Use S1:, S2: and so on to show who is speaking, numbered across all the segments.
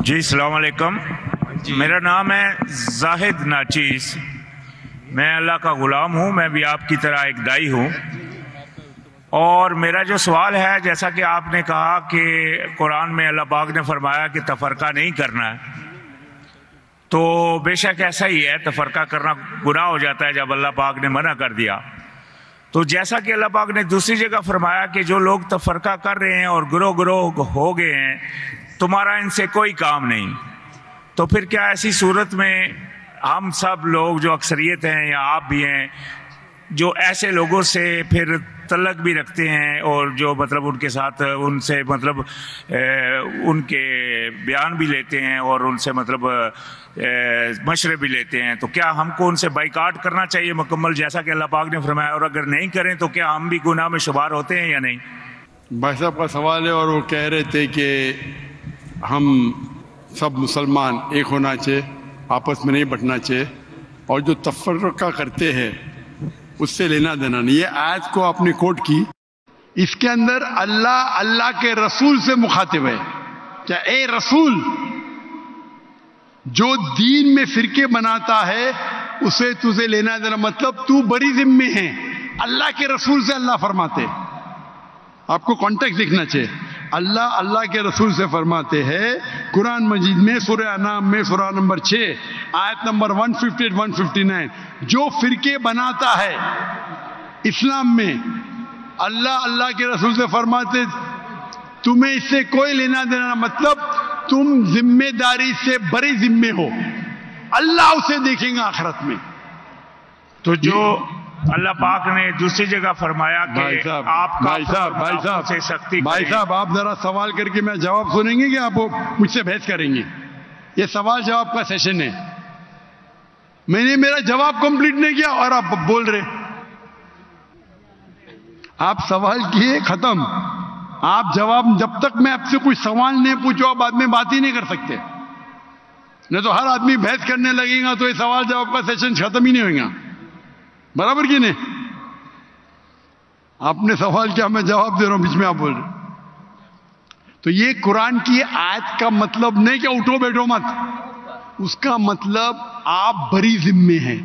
S1: جی السلام علیکم. میرا نام ہے زاہد ناچیز. میں اللہ کا غلام ہوں. میں بھی آپ کی طرح ایک دائی ہوں. اور میرا جو سوال ہے، جیسا کہ آپ نے کہا کہ قرآن میں اللہ پاک نے فرمایا کہ تفرقہ نہیں کرنا ہے، تو بے شک ایسا ہی ہے. تفرقہ کرنا گناہ ہو جاتا ہے جب اللہ پاک نے منع کر دیا. تو جیسا کہ اللہ پاک نے دوسری جگہ فرمایا کہ جو لوگ تفرقہ کر رہے ہیں اور گروہ گروہ ہو گئے ہیں، تمہارا ان سے کوئی کام نہیں. تو پھر کیا ایسی صورت میں ہم سب لوگ جو اکثریت ہیں یا آپ بھی ہیں، جو ایسے لوگوں سے پھر تعلق بھی رکھتے ہیں اور جو مطلب ان کے ساتھ ان سے مطلب ان کے بیان بھی لیتے ہیں اور ان سے مطلب مشورے بھی لیتے ہیں، تو کیا ہم کو ان سے بائیکاٹ کرنا چاہیے مکمل جیسا کہ اللہ پاک نے فرمایا؟ اور اگر نہیں کریں تو کیا ہم بھی گناہ میں شمار ہوتے ہیں یا نہیں؟
S2: بھائی صاحب کا سوال ہے، اور وہ کہہ رہے تھے کہ ہم سب مسلمان ایک ہونا چاہیے، آپس میں نہیں بٹنا چاہیے، اور جو تفرقہ کرتے ہیں اس سے لینا دینا نہیں. یہ آیت کو آپ نے کوٹ کی، اس کے اندر اللہ کے رسول سے مخاطب ہے. کیا اے رسول، جو دین میں فرقے بناتا ہے اسے تجھے لینا دینا، مطلب تو بری ذمہ ہے. اللہ کے رسول سے اللہ فرماتے، آپ کو کانٹیکٹ دیکھنا چاہیے. اللہ کے رسول سے فرماتے ہیں قرآن مجید میں سورہ انعام میں سورہ نمبر 6 آیت نمبر 158 159، جو فرقے بناتا ہے اسلام میں، اللہ کے رسول سے فرماتے تمہیں اس سے کوئی لینا دینا، مطلب تم ذمہ داری سے بری ذمہ ہو، اللہ اسے دیکھیں گا آخرت میں.
S1: تو جو اللہ پاک نے دوسری جگہ فرمایا کہ
S2: بھائی صاحب آپ ذرا سوال کر کے میں جواب سنیں گے کہ آپ مجھ سے بحث کریں گے؟ یہ سوال جواب کا سیشن ہے. میں نے میرا جواب کمپلیٹ نہیں کیا اور آپ بول رہے. آپ سوال کیے ختم. آپ جواب، جب تک میں آپ سے کوئی سوال نہیں پوچھو آپ بعد میں بات ہی نہیں کر سکتے. نہیں تو ہر آدمی بحث کرنے لگے گا تو یہ سوال جواب کا سیشن ختم ہی نہیں ہوگا. برابر کی نہیں؟ آپ نے سوال کیا، میں جواب دے رہا ہوں، بیچ میں آپ بول رہے. تو یہ قرآن کی آیت کا مطلب نہیں کہ اٹھو بیٹھو مت، اس کا مطلب آپ بری ذمے ہیں،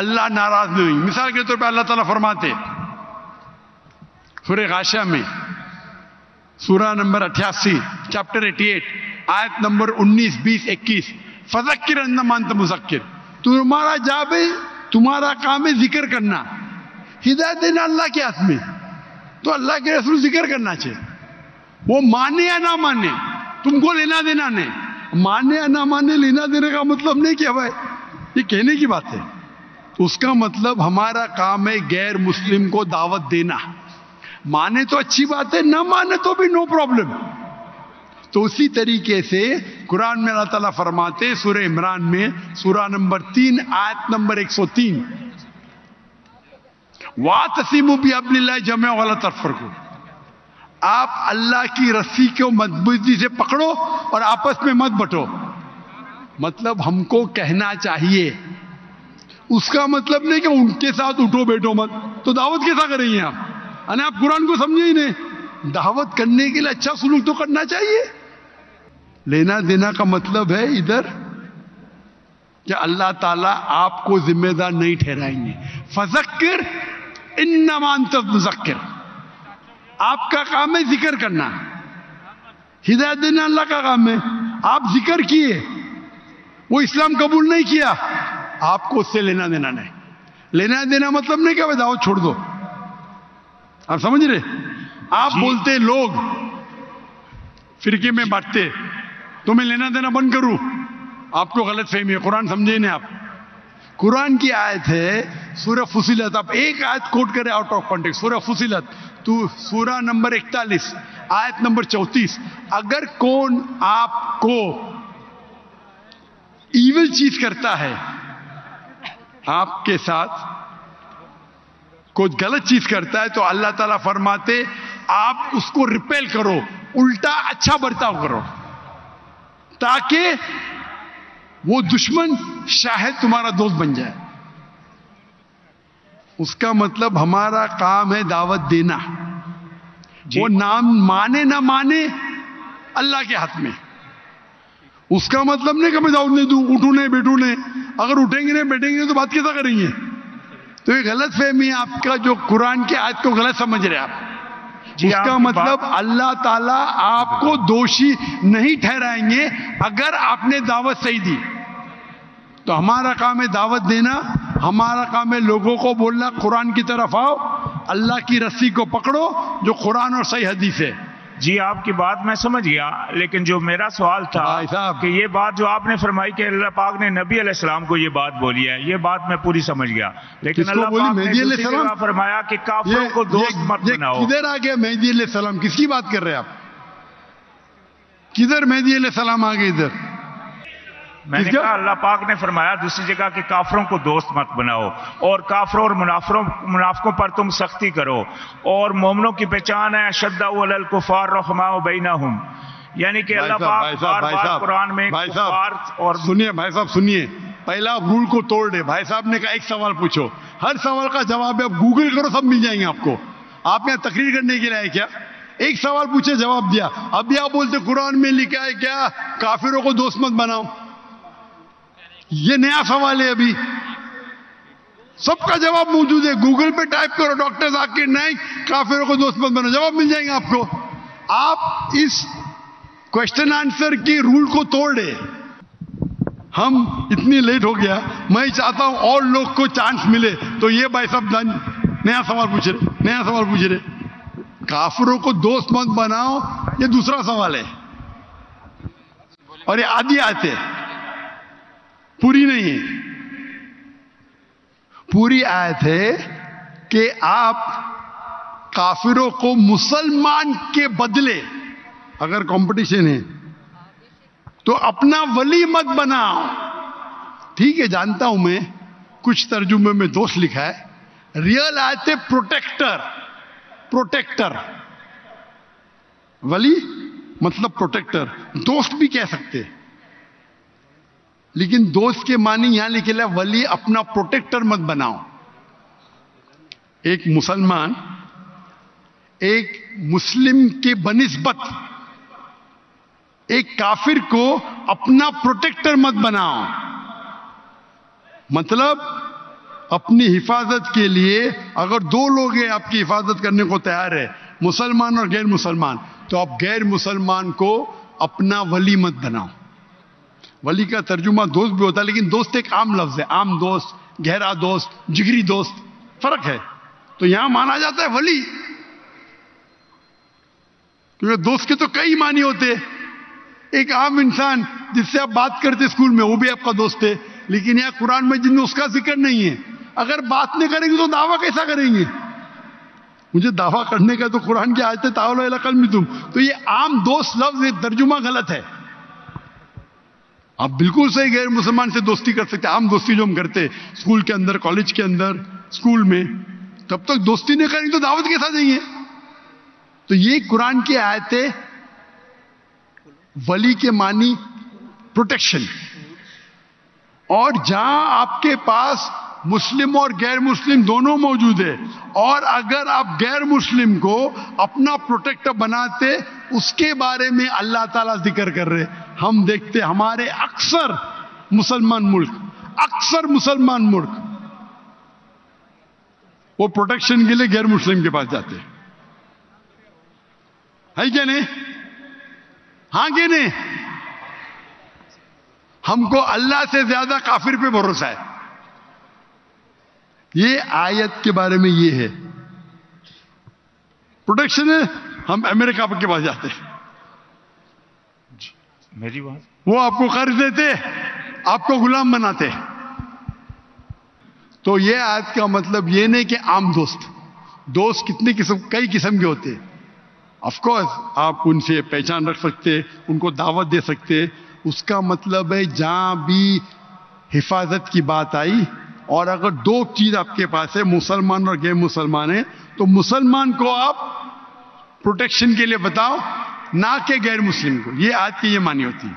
S2: اللہ ناراض نہیں. مثال کے طور پہ اللہ تعالیٰ فرماتے سورہ غاشیہ میں سورہ نمبر 88 چیپٹر 88 آیت نمبر 19 20 21، فذکر انما انت مذکر، تمہارا جاب ہے، تمہارا کام ہے ذکر کرنا، ہدایت دینا اللہ کے ہاتھ میں. تو اللہ کے رسول ذکر کرنا چاہیے. وہ مانے یا نہ مانے تم کو لینا دینا نہیں. مانے یا نہ مانے لینا دینے کا مطلب نہیں کہ بھائی یہ کہنے کی بات ہے. اس کا مطلب ہمارا کام ہے غیر مسلم کو دعوت دینا. مانے تو اچھی بات ہے، نہ مانے تو بھی نو پرابلم. تو اسی طریقے سے قرآن میں اللہ تعالیٰ فرماتے سورہ عمران میں سورہ نمبر 3 آیت نمبر 103، وَاعْتَصِمُوا بِحَبْلِ اللَّهِ جَمِيعًا وَلَا تَفَرَّقُوا، آپ اللہ کی رسی کو مضبوطی سے پکڑو اور آپس میں مت بٹو. مطلب ہم کو کہنا چاہیے، اس کا مطلب نہیں کہ ان کے ساتھ اٹھو بیٹھو مت. تو دعوت کیسا کریں گے آپ؟ یعنی آپ قرآن کو سمجھے ہی نہیں. دعوت کرنے کے لیے اچھا سلوک تو کرنا چاہیے. لینا دینا کا مطلب ہے ادھر کہ اللہ تعالیٰ آپ کو ذمہ دار نہیں ٹھہرائیں گے. فذکر انما انت مذکر، آپ کا کام ہے ذکر کرنا، ہدایت دینا اللہ کا کام ہے. آپ ذکر کیے، وہ اسلام قبول نہیں کیا، آپ کو اس سے لینا دینا نہیں. لینا دینا مطلب نہیں کہ دعوت چھوڑ دو. آپ سمجھ رہے؟ آپ بولتے لوگ فرقے میں بانٹتے تو میں لینا دینا بند کروں، آپ کو غلط فہمی ہے. قرآن سمجھے نہیں آپ. قرآن کی آیت ہے سورہ فصلت، آپ ایک آیت کوٹ کریں آؤٹ آف کانٹیکسٹ. سورہ فصلت تو سورہ نمبر 41 آیت نمبر 34، اگر کون آپ کو ایول چیز کرتا ہے، آپ کے ساتھ کوئی غلط چیز کرتا ہے، تو اللہ تعالیٰ فرماتے آپ اس کو ریپیل کرو، الٹا اچھا برتاؤ کرو، تاکہ وہ دشمن شاہد تمہارا دوست بن جائے. اس کا مطلب ہمارا کام ہے دعوت دینا. وہ نام مانے نہ مانے اللہ کے ہاتھ میں. اس کا مطلب نہیں کہ میں دعوت نہیں دوں, اٹھوں نہیں بیٹھوں نہیں. اگر اٹھیں گے نہیں بیٹھیں گے تو بات کیسا کریں گے؟ تو یہ غلط فہمی ہے آپ کا, جو قرآن کی آیت کو غلط سمجھ رہے آپ. اس کا مطلب اللہ تعالیٰ آپ کو دوشی نہیں ٹھہرائیں گے اگر آپ نے دعوت صحیح دی. تو ہمارا کام ہے دعوت دینا, ہمارا کام ہے لوگوں کو بولنا قرآن کی طرف آؤ, اللہ کی رسی کو پکڑو جو قرآن اور صحیح حدیث ہے.
S1: جی آپ کی بات میں سمجھ گیا, لیکن جو میرا سوال تھا
S2: بھائی صاحب,
S1: کہ یہ بات جو آپ نے فرمائی کہ اللہ پاک نے نبی علیہ السلام کو یہ بات بولی ہے, یہ بات میں پوری سمجھ گیا, لیکن اللہ پاک نے دوسری جگہ فرمایا کہ کافروں کو دوست مت بناؤ.
S2: کدھر آ گیا مہدی علیہ السلام؟ کس کی بات کر رہے ہیں آپ؟ کدھر مہدی علیہ السلام آ گئے ادھر؟
S1: میں نے کہا اللہ پاک نے فرمایا دوسری جگہ کہ کافروں کو دوست مت بناؤ, اور کافروں اور منافقوں پر تم سختی کرو, اور مومنوں کی پہچان ہے اشداء علی الکفار رحماء بینہم. یعنی کہ اللہ پاک بار بار قرآن میں کفار اور
S2: سنیے بھائی صاحب سنیے, پہلا رول کو توڑ دے. بھائی صاحب نے کہا ایک سوال پوچھو, ہر سوال کا جواب ہے, اب گوگل کرو سب مل جائیں گے آپ کو. آپ یہاں تقریر کرنے کے لیے آئے کیا؟ ایک سوال پوچھے جواب دیا, اب بھی آپ بولتے قرآن میں لکھا ہے کیا کافروں کو دوست مت بناؤ. یہ نیا سوال ہے, ابھی سب کا جواب موجود ہے, گوگل پہ ٹائپ کرو ڈاکٹر ذاکر نائک کافروں کو دوست مت بناؤ, جواب مل جائیں گے آپ کو. آپ اس کوشچن آنسر کی رول کو توڑ دے. ہم اتنی لیٹ ہو گیا, میں چاہتا ہوں اور لوگ کو چانس ملے. تو یہ بھائی صاحب نیا سوال پوچھ رہے, کافروں کو دوست مت بناؤ, یہ دوسرا سوال ہے, اور یہ آدھی آیت ہے, پوری نہیں ہے. پوری آیت ہے کہ آپ کافروں کو مسلمان کے بدلے, اگر کمپٹیشن ہے تو اپنا ولی مت بناؤ. ٹھیک ہے, جانتا ہوں میں, کچھ ترجمے میں دوست لکھا ہے, ریئل آیت ہے پروٹیکٹر. ولی مطلب پروٹیکٹر, دوست بھی کہہ سکتے, لیکن دوست کے معنی یہاں لکھے ہے ولی اپنا پروٹیکٹر مت بناؤ. ایک مسلمان ایک مسلم کے بنسبت ایک کافر کو اپنا پروٹیکٹر مت بناؤ. مطلب اپنی حفاظت کے لیے اگر دو لوگ ہیں آپ کی حفاظت کرنے کو تیار ہے, مسلمان اور غیر مسلمان, تو آپ غیر مسلمان کو اپنا ولی مت بناؤ. ولی کا ترجمہ دوست بھی ہوتا ہے, لیکن دوست ایک عام لفظ ہے, عام دوست, گہرا دوست, جگری دوست, فرق ہے. تو یہاں مانا جاتا ہے ولی, کیونکہ دوست کے تو کئی معنی ہوتے. ایک عام انسان جس سے آپ بات کرتے اسکول میں, وہ بھی آپ کا دوست ہے, لیکن یہاں قرآن میں جن میں اس کا ذکر نہیں ہے. اگر بات نہیں کریں گے تو دعویٰ کیسا کریں گے؟ مجھے دعویٰ کرنے کا تو قرآن کی آیت ہے تعالوا الی کلمۃ, تو یہ عام دوست لفظ ترجمہ غلط ہے. آپ بالکل صحیح غیر مسلمان سے دوستی کر سکتے, عام دوستی جو ہم کرتے اسکول کے اندر, کالج کے اندر, اسکول میں, تب تک دوستی نہیں کریں گے تو دعوت کیسا دیں گے؟ تو یہ قرآن کی آیت ہے. ولی کے معنی پروٹیکشن, اور جہاں آپ کے پاس مسلم اور غیر مسلم دونوں موجود ہے, اور اگر آپ غیر مسلم کو اپنا پروٹیکٹر بناتے, اس کے بارے میں اللہ تعالیٰ ذکر کر رہے. ہم دیکھتے ہمارے اکثر مسلمان ملک وہ پروٹیکشن کے لیے غیر مسلم کے پاس جاتے ہے کیا نہیں؟ ہاں کہ نہیں؟ ہم کو اللہ سے زیادہ کافر پہ بھروسہ ہے. یہ آیت کے بارے میں یہ ہے, پروٹیکشن ہے, ہم امریکہ کے پاس جاتے ہیں,
S1: میری بات,
S2: وہ آپ کو قرض دیتے, آپ کو غلام بناتے. تو یہ آیت کا مطلب یہ نہیں کہ عام دوست کتنے کئی قسم کے ہوتے. آف کورس آپ ان سے پہچان رکھ سکتے, ان کو دعوت دے سکتے. اس کا مطلب ہے جہاں بھی حفاظت کی بات آئی, اور اگر دو چیز آپ کے پاس ہے, مسلمان اور غیر مسلمان ہے, تو مسلمان کو آپ پروٹیکشن کے لیے بتاؤ, نہ کہ غیر مسلم کو. یہ آج کی یہ معنی ہوتی ہے.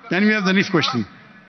S2: Can we have the next question?